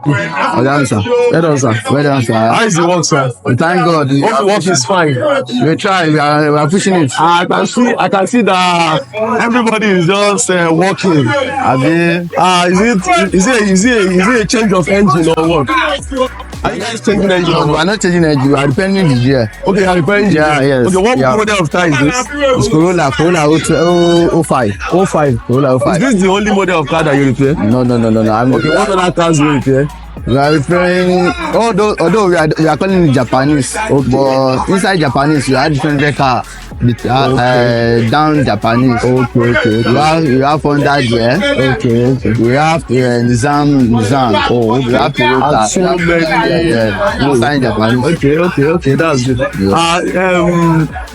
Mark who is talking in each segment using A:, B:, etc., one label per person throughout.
A: Well done, sir.
B: Well done, sir.
A: Well done, sir.
B: How is the work, sir?
A: Thank God.
B: Hope the work is fine.
A: We try. We are pushing it.
B: I can see that everybody is just working. Is it a change of engine or what? Are you guys changing engine?
A: No, we are not changing engine. We are repairing the gear.
B: Okay, you are repairing the
A: Yeah, yes.
B: Okay, what
A: Yeah.
B: model of car is this?
A: It's Corolla 05.
B: 05.
A: Corolla 05.
B: Is this the only model of car that you repair?
A: No.
B: Okay, what other cars do you repair?
A: We are repairing, although we are calling it Japanese, but inside Japanese, we have different car. Down Japanese.
B: Okay.
A: We have Honda there.
B: Okay.
A: We have Nissan.
B: Oh, okay.
A: We have Toyota.
B: And so many.
A: Inside Japanese.
B: Okay, that's good.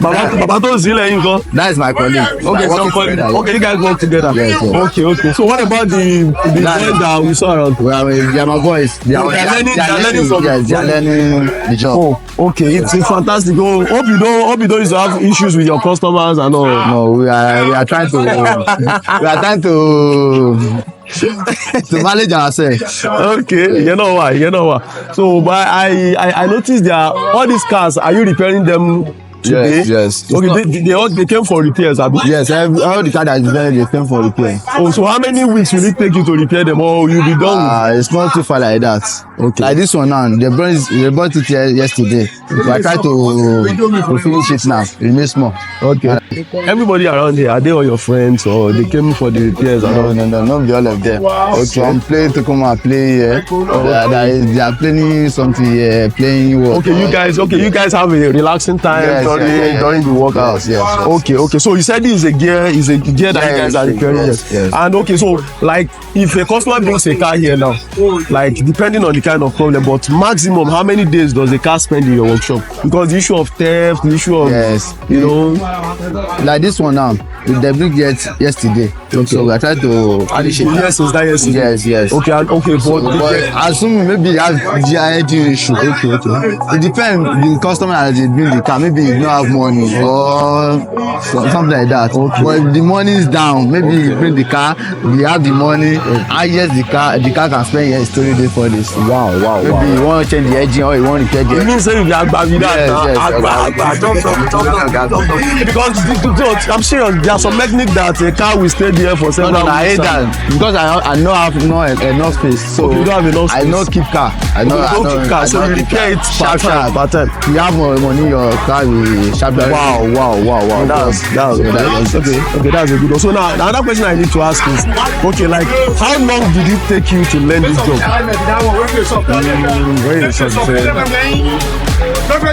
B: Baba to Zile Ingo.
A: That is my colleague.
B: Okay, you guys work together.
A: Yes.
B: Okay. So what about the boys that we saw around?
A: They are my boys. They are learning from. Yes, they are learning the job.
B: Oh, okay. It's fantastic. Oh, hope you don't used to have issues with your customers and all.
A: No, we are trying to to manage ourselves.
B: Okay, you know why. So, but I noticed that all these cars, are you repairing them today?
A: Yes.
B: Okay, they came for repairs, abi?
A: Yes, all the cars that is there, they came for repair.
B: Oh, so how many weeks will it take you to repair them, or you'll be done?
A: It's not too far like that.
B: Okay.
A: Like this one now, they brought it here yesterday. So I try to finish it now. It remains small.
B: Okay. Everybody around here, are they all your friends, or they came for the repairs?
A: No, not all of them. Okay. Some play to come and play here. They are playing something here, playing work.
B: Okay, you guys have a relaxing time during the workouts.
A: Yes.
B: Okay. So you said this is a gear that you guys are repairing.
A: Yes.
B: And okay, so like if a customer brings a car here now, like depending on the kind of problem, but maximum how many days does the car spend in your workshop? Because the issue of theft, the issue of
A: like this one now, they bring it yesterday. Okay. So we are trying to finish it.
B: Yes, is that yesterday?
A: Yes.
B: Okay,
A: but assuming maybe you have GID issue. Okay. It depends the customer that they bring the car. Maybe you don't have money or something like that. Okay. But if the money is down, maybe you bring the car, you have the money, and yes, the car can spend here 3 days for this.
B: Wow.
A: Maybe you want to change the engine or you want to repair the engine.
B: It means saying you are because I'm serious, there are some mechanics that a car will stay there for several
A: weeks. I hate that because I don't have enough space. So
B: you don't have enough space.
A: I don't keep car.
B: Keep car. So you repair it sharp.
A: You have more money, your car will sharp.
B: Wow. That's okay. That's a good one. So now another question I need to ask is, okay, like how long did it take you to learn this job? Very short.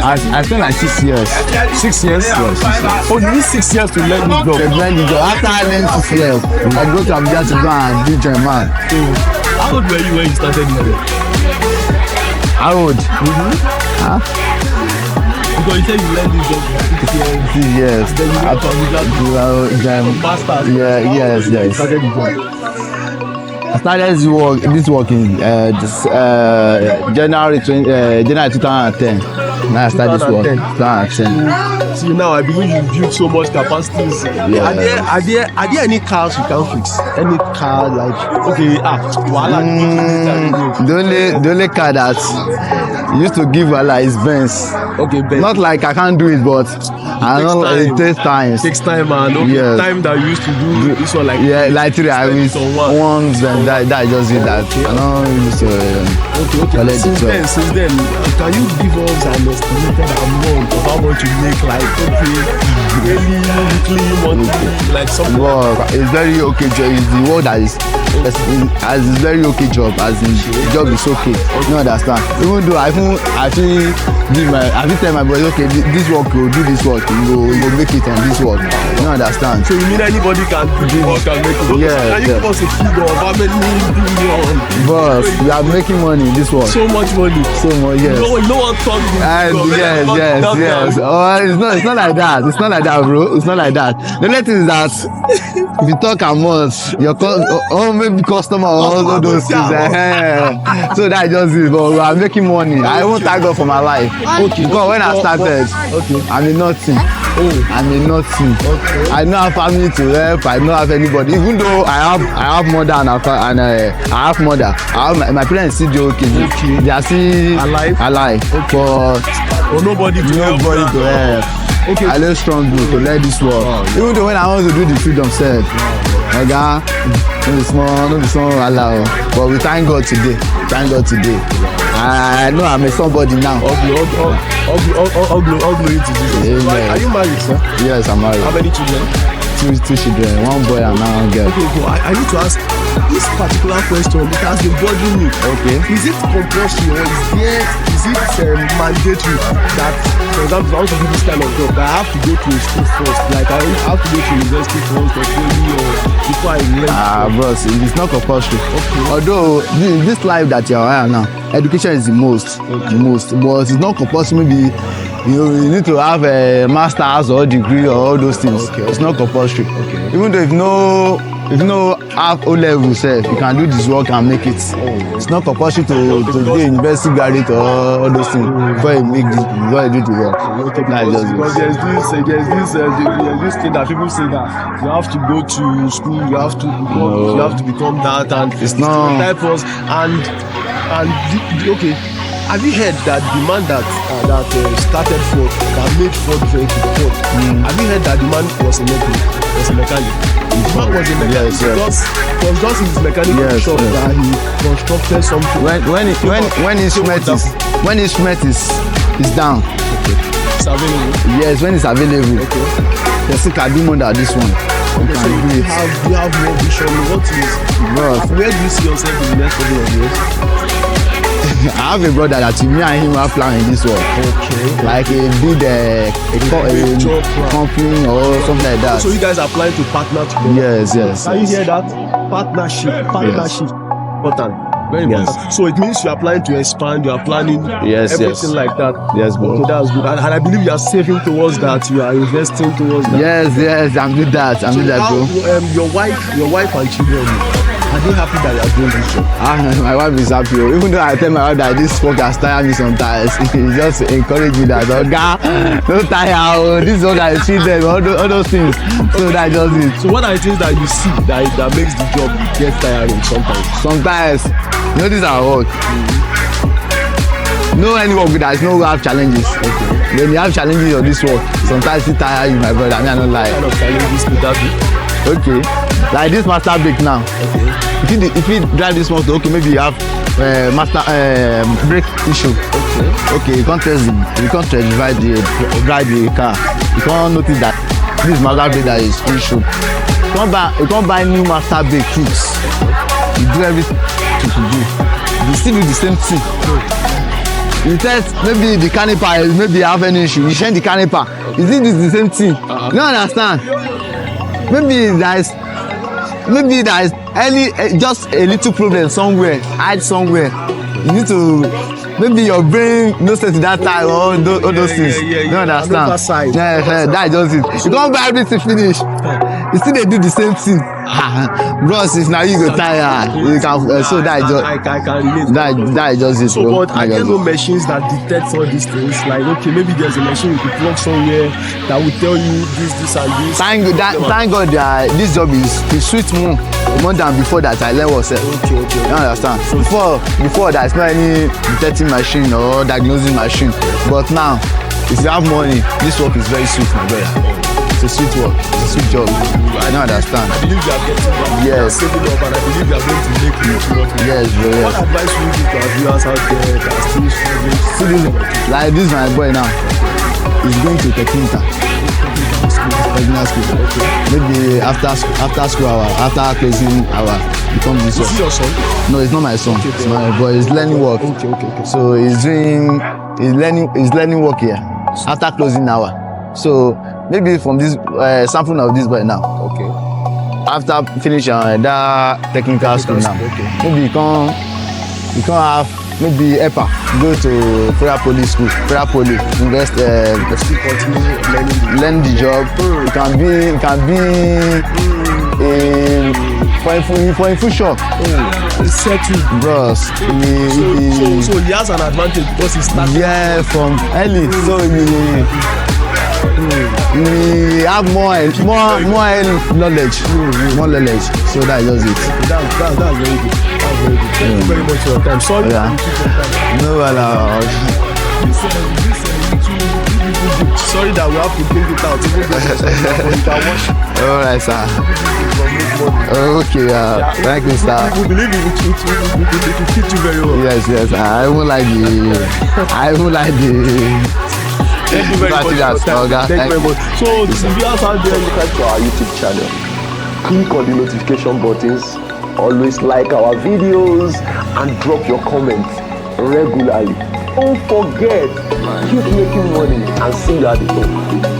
A: I spent like 6 years.
B: 6 years?
A: Yes, 6 years.
B: Oh, you need 6 years to learn this job?
A: After I learned 6 years, I go to Abuja to go and do German.
B: How old were you when you started this job?
A: How old?
B: Huh? Because you said you learned this job for 6 years.
A: Yes.
B: Then you went to Abuja masters.
A: Yes.
B: Started the job.
A: I started this work in January 2010. Now I started this work 2010.
B: See now I believe you built so much capacities. Yeah. Are there any cars you can fix? Any car like
A: the only car that used to give is Benz.
B: Okay, Benz.
A: Not like I can't do it, but I know it takes time.
B: It takes time, man. Okay, time that you used to do this one like
A: like 3 hours once and that just did that. I know used to
B: Since then, can you give us an estimated amount of how much you make, like daily, weekly, monthly, like something?
A: Well, it's very okay job. It's the word that is as it's very okay job, as in the job is okay. You understand? Even though I feel tell my boys, okay, this work you do this work, you go make it on this work. You understand?
B: So you mean anybody can do this work and make it?
A: Yeah.
B: Can you give us a figure of how many billion?
A: But we are making money in this work.
B: So much money.
A: So much, yes.
B: You know what talk
A: Yes. Oh, it's not like that. It's not like that, bro. It's not like that. The only thing is that if you talk much, maybe customer or all those things. So that just is, but I'm making money. I won't thank God for my life.
B: Okay.
A: Because when I started, I'm a nothing. I'm a nothing. I don't have family to help. I don't have anybody. Even though I have mother and I have mother. My parents still do okay. They are still alive.
B: But nobody to help. Okay.
A: I let strong to let this work. Even though when I want to do the freedom self, no be small allow. But we thank God today. I know I'm a somebody now.
B: All glory to Jesus. Are you married, sir?
A: Yes, I'm married.
B: How many children?
A: Two children, one boy and one girl.
B: Okay, go. I need to ask this particular question. It has been bothering me.
A: Okay.
B: Is it compulsory or is it mandatory that, for example, I want to do this kind of job, that I have to go to a school first? Like I have to go to university first or before I learn?
A: Bros, it's not compulsory. Okay. Although this life that you are now, education is the most, but it's not compulsory. Maybe you need to have a master's or degree or all those things. Okay. It's not compulsory. Okay. Even though if no have O level self, you can do this work and make it. It's not compulsory to be a university graduate or all those things before you do the work.
B: Because there's this thing that people say that you have to go to school, you have to become that, and
A: it's not
B: type of okay. Have you heard that the man that started Ford, that made Ford very good, have you heard that the man was a mechanic? The man was a mechanic.
A: Yes.
B: It was just his mechanical shop that he constructed something.
A: When instrument is down.
B: Okay. It's available.
A: Yes, when it's available. Okay. Person can do more than this one.
B: Okay, so you have more vision. What is? Where do you see yourself in the next couple of years?
A: I have a brother that me and him are planning this work. Okay. Like a big company or something like that.
B: So you guys are planning to partner together?
A: Yes.
B: Can you hear that? Partnership.
A: Yes.
B: Important. Very important. Yes. So it means you are planning to expand, you are planning everything like that.
A: Yes, bro.
B: Okay, that's good. And I believe you are saving towards that, you are investing towards that.
A: Yes, I'm doing that. Bro.
B: Your wife and children, are they happy that you are doing this job?
A: My wife is happy. Even though I tell my wife that this work has tired me sometimes, he just encourage me that, don't tire, this work has children, all those things. So that just it.
B: So what are the things that you see that makes the job get tiring sometimes?
A: Sometimes, this is our work. No any work that is no have challenges. Okay. When you have challenges on this work, sometimes it tire you, my brother. I don't lie.
B: What kind of challenges could that be?
A: Okay, like this master brake now. Okay. If you drive this motor, okay, maybe you have master brake issue. Okay, you can't drive the car. You can't notice that this master brake that is issue. You can't buy new master brake kits. You do everything to do. You still do the same thing. You test maybe the caliper, maybe you have any issue. You change the caliper. You still do the same thing. You don't understand? Maybe there is just a little problem somewhere, hide somewhere. You need to, maybe your brain knows to that time or all those things. You don't understand? That is just it. You can't buy everything finish. You still they do the same thing. Bros, if now you go tired, you can. So that is just.
B: I can relate.
A: That is just it.
B: So, but are there no machines that detect all these things? Like, okay, maybe there's a machine you could plug somewhere that will tell you this and this.
A: Thank God that this job is sweet more than before that I learned was.
B: Okay.
A: You understand? So before there is not any detecting machine or diagnosing machine. But now, if you have money, this work is very sweet, my brother. It's a sweet work. It's a sweet job. I don't understand.
B: I believe you are getting that.
A: Yes.
B: You are saving up, and I believe you are going to make it.
A: Yes, bro. Yes.
B: What advice would you give to our viewers out there that are still struggling?
A: Like this, my boy now is going to technical school. Okay. Maybe after school hour, after closing hour, he comes this work.
B: Is he your son?
A: No, it's not my son.
B: Okay.
A: It's my boy. He's learning work.
B: Okay.
A: So he's learning work here after closing hour. So maybe from this sample of this boy now.
B: Okay.
A: After finishing that technical school now, maybe you can have maybe EPA, go to Prayer Poly school, Prayer Poly, invest, learn the job. It can be in for in future.
B: Oh, it's settled.
A: Bros,
B: So he has an advantage because he started.
A: yeah, from early. So we have more knowledge, more knowledge. So that's just it.
B: That's very good. That's very good. Thank you very much for your time. Sorry.
A: Yeah. No,
B: sorry that we have to bring it out.
A: all right, sir. Okay, thank you, sir.
B: We believe it will fit you very well.
A: Yes. I won't like the.
B: Thank you very much. Thank you very much. So, if you are out there, subscribe to our YouTube channel. Click on the notification buttons. Always like our videos and drop your comments regularly. Don't forget, keep making money and see you at the top.